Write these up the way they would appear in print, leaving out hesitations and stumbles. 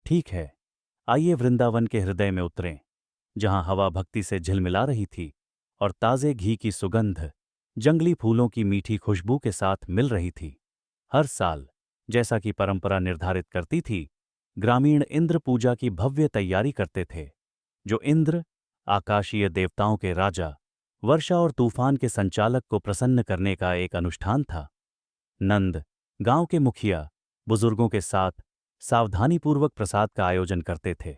ठीक है, आइए वृंदावन के हृदय में उतरें, जहां हवा भक्ति से झिलमिला रही थी और ताजे घी की सुगंध जंगली फूलों की मीठी खुशबू के साथ मिल रही थी। हर साल, जैसा कि परंपरा निर्धारित करती थी, ग्रामीण इंद्र पूजा की भव्य तैयारी करते थे। जो इंद्र, आकाशीय देवताओं के राजा, वर्षा और तूफान के संचालक को प्रसन्न करने का एक अनुष्ठान था। नंद, गांव के मुखिया, बुजुर्गों के साथ सावधानीपूर्वक प्रसाद का आयोजन करते थे।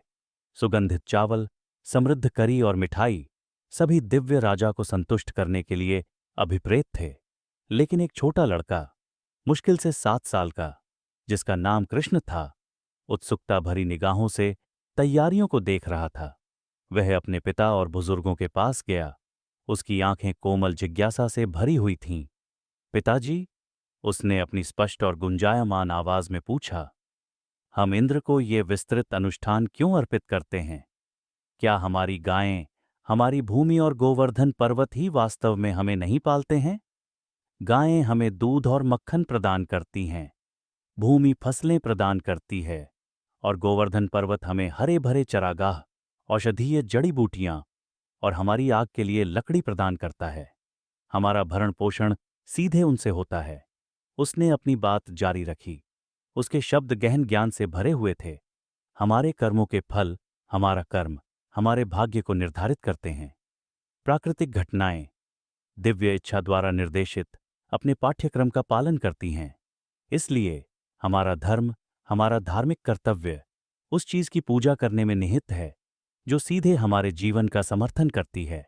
सुगंधित चावल, समृद्ध करी और मिठाई, सभी दिव्य राजा को संतुष्ट करने के लिए अभिप्रेत थे। लेकिन एक छोटा लड़का, मुश्किल से 7 साल का, जिसका नाम कृष्ण था, उत्सुकता भरी निगाहों से तैयारियों को देख रहा था। वह अपने पिता और बुजुर्गों के पास गया। उसकी आंखें कोमल जिज्ञासा से भरी हुई थीं। पिताजी, उसने अपनी स्पष्ट और गुंजायमान आवाज में पूछा, हम इंद्र को ये विस्तृत अनुष्ठान क्यों अर्पित करते हैं? क्या हमारी गायें, हमारी भूमि और गोवर्धन पर्वत ही वास्तव में हमें नहीं पालते हैं? गायें हमें दूध और मक्खन प्रदान करती हैं, भूमि फसलें प्रदान करती है, और गोवर्धन पर्वत हमें हरे भरे चरागाह, औषधीय जड़ी बूटियां और हमारी आग के लिए लकड़ी प्रदान करता है। हमारा भरण पोषण सीधे उनसे होता है। उसने अपनी बात जारी रखी। उसके शब्द गहन ज्ञान से भरे हुए थे। हमारे कर्मों के फल, हमारा कर्म, हमारे भाग्य को निर्धारित करते हैं। प्राकृतिक घटनाएं, दिव्य इच्छा द्वारा निर्देशित, अपने पाठ्यक्रम का पालन करती हैं। इसलिए हमारा धर्म, हमारा धार्मिक कर्तव्य उस चीज की पूजा करने में निहित है जो सीधे हमारे जीवन का समर्थन करती है।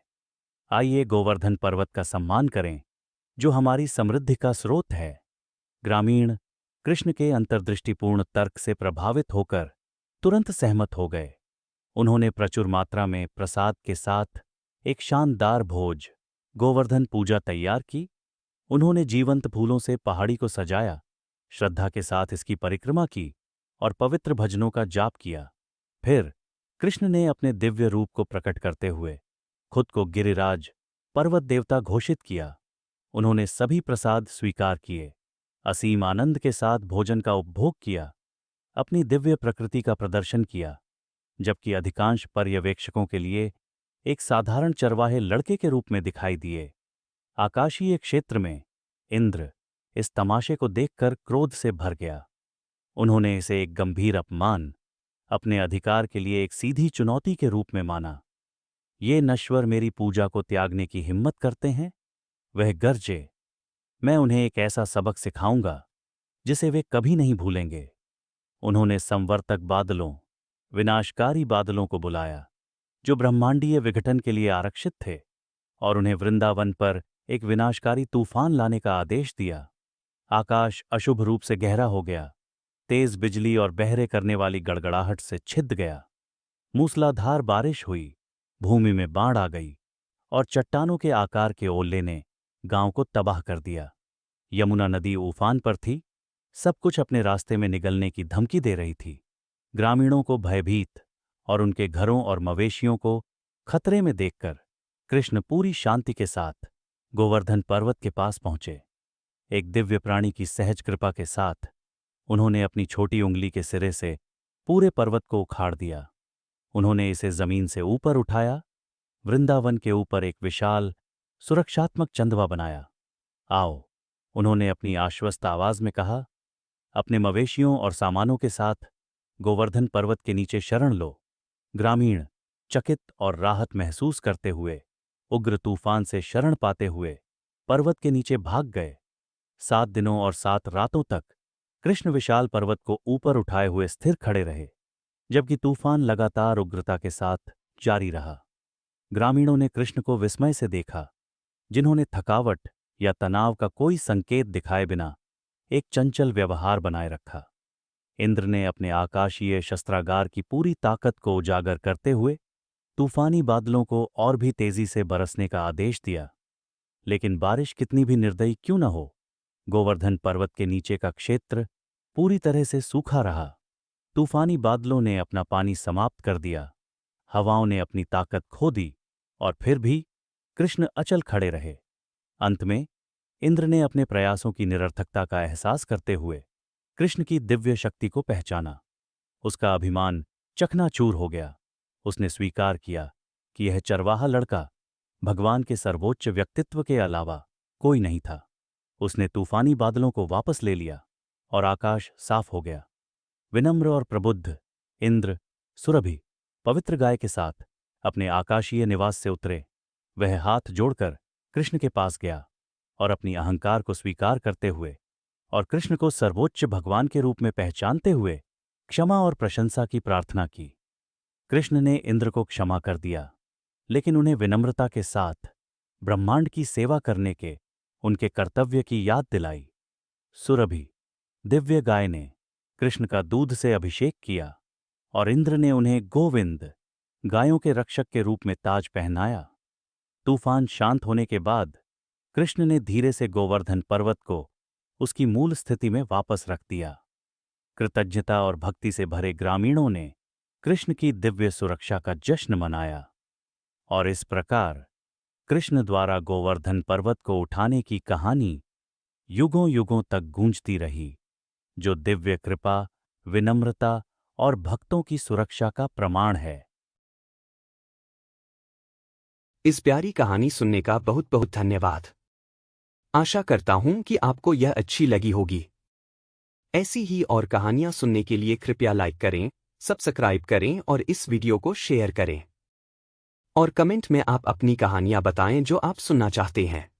आइए गोवर्धन पर्वत का सम्मान करें, जो हमारी समृद्धि का स्रोत है। ग्रामीण कृष्ण के अंतर्दृष्टिपूर्ण तर्क से प्रभावित होकर तुरंत सहमत हो गए। उन्होंने प्रचुर मात्रा में प्रसाद के साथ एक शानदार भोज, गोवर्धन पूजा तैयार की। उन्होंने जीवंत फूलों से पहाड़ी को सजाया, श्रद्धा के साथ इसकी परिक्रमा की और पवित्र भजनों का जाप किया। फिर कृष्ण ने अपने दिव्य रूप को प्रकट करते हुए खुद को गिरिराज, पर्वत देवता घोषित किया। उन्होंने सभी प्रसाद स्वीकार किए, असीम आनंद के साथ भोजन का उपभोग किया, अपनी दिव्य प्रकृति का प्रदर्शन किया, जबकि अधिकांश पर्यवेक्षकों के लिए एक साधारण चरवाहे लड़के के रूप में दिखाई दिए। आकाशीय क्षेत्र में इंद्र इस तमाशे को देखकर क्रोध से भर गया। उन्होंने इसे एक गंभीर अपमान, अपने अधिकार के लिए एक सीधी चुनौती के रूप में माना। ये नश्वर मेरी पूजा को त्यागने की हिम्मत करते हैं? वह गरजे, मैं उन्हें एक ऐसा सबक सिखाऊंगा जिसे वे कभी नहीं भूलेंगे। उन्होंने संवर्तक बादलों, विनाशकारी बादलों को बुलाया, जो ब्रह्मांडीय विघटन के लिए आरक्षित थे, और उन्हें वृंदावन पर एक विनाशकारी तूफान लाने का आदेश दिया। आकाश अशुभ रूप से गहरा हो गया, तेज बिजली और बहरे करने वाली गड़गड़ाहट से छिद गया। मूसलाधार बारिश हुई, भूमि में बाढ़ आ गई, और चट्टानों के आकार के ओले ने गांव को तबाह कर दिया। यमुना नदी उफान पर थी, सब कुछ अपने रास्ते में निगलने की धमकी दे रही थी। ग्रामीणों को भयभीत और उनके घरों और मवेशियों को खतरे में देखकर कृष्ण पूरी शांति के साथ गोवर्धन पर्वत के पास पहुंचे। एक दिव्य प्राणी की सहज कृपा के साथ उन्होंने अपनी छोटी उंगली के सिरे से पूरे पर्वत को उखाड़ दिया। उन्होंने इसे जमीन से ऊपर उठाया, वृंदावन के ऊपर एक विशाल सुरक्षात्मक चंदवा बनाया। आओ, उन्होंने अपनी आश्वस्त आवाज में कहा, अपने मवेशियों और सामानों के साथ गोवर्धन पर्वत के नीचे शरण लो। ग्रामीण चकित और राहत महसूस करते हुए, उग्र तूफान से शरण पाते हुए पर्वत के नीचे भाग गए। 7 दिनों और 7 रातों तक कृष्ण विशाल पर्वत को ऊपर उठाए हुए स्थिर खड़े रहे, जबकि तूफान लगातार उग्रता के साथ जारी रहा। ग्रामीणों ने कृष्ण को विस्मय से देखा, जिन्होंने थकावट या तनाव का कोई संकेत दिखाए बिना एक चंचल व्यवहार बनाए रखा। इंद्र ने अपने आकाशीय शस्त्रागार की पूरी ताकत को उजागर करते हुए तूफानी बादलों को और भी तेजी से बरसने का आदेश दिया। लेकिन बारिश कितनी भी निर्दयी क्यों न हो, गोवर्धन पर्वत के नीचे का क्षेत्र पूरी तरह से सूखा रहा। तूफानी बादलों ने अपना पानी समाप्त कर दिया, हवाओं ने अपनी ताकत खो दी, और फिर भी कृष्ण अचल खड़े रहे। अंत में इंद्र ने अपने प्रयासों की निरर्थकता का एहसास करते हुए कृष्ण की दिव्य शक्ति को पहचाना। उसका अभिमान चकनाचूर हो गया। उसने स्वीकार किया कि यह चरवाहा लड़का भगवान के सर्वोच्च व्यक्तित्व के अलावा कोई नहीं था। उसने तूफानी बादलों को वापस ले लिया और आकाश साफ हो गया। विनम्र और प्रबुद्ध इंद्र सुरभि पवित्र गाय के साथ अपने आकाशीय निवास से उतरे। वह हाथ जोड़कर कृष्ण के पास गया और अपनी अहंकार को स्वीकार करते हुए और कृष्ण को सर्वोच्च भगवान के रूप में पहचानते हुए क्षमा और प्रशंसा की प्रार्थना की। कृष्ण ने इंद्र को क्षमा कर दिया, लेकिन उन्हें विनम्रता के साथ ब्रह्मांड की सेवा करने के उनके कर्तव्य की याद दिलाई। सुरभि दिव्य गाय ने कृष्ण का दूध से अभिषेक किया और इंद्र ने उन्हें गोविंद गायों के रक्षक के रूप में ताज पहनाया। तूफान शांत होने के बाद कृष्ण ने धीरे से गोवर्धन पर्वत को उसकी मूल स्थिति में वापस रख दिया। कृतज्ञता और भक्ति से भरे ग्रामीणों ने कृष्ण की दिव्य सुरक्षा का जश्न मनाया और इस प्रकार कृष्ण द्वारा गोवर्धन पर्वत को उठाने की कहानी युगों युगों तक गूंजती रही, जो दिव्य कृपा, विनम्रता और भक्तों की सुरक्षा का प्रमाण है। इस प्यारी कहानी सुनने का बहुत बहुत धन्यवाद। आशा करता हूं कि आपको यह अच्छी लगी होगी। ऐसी ही और कहानियां सुनने के लिए कृपया लाइक करें, सब्सक्राइब करें और इस वीडियो को शेयर करें। और कमेंट में आप अपनी कहानियां बताएं जो आप सुनना चाहते हैं।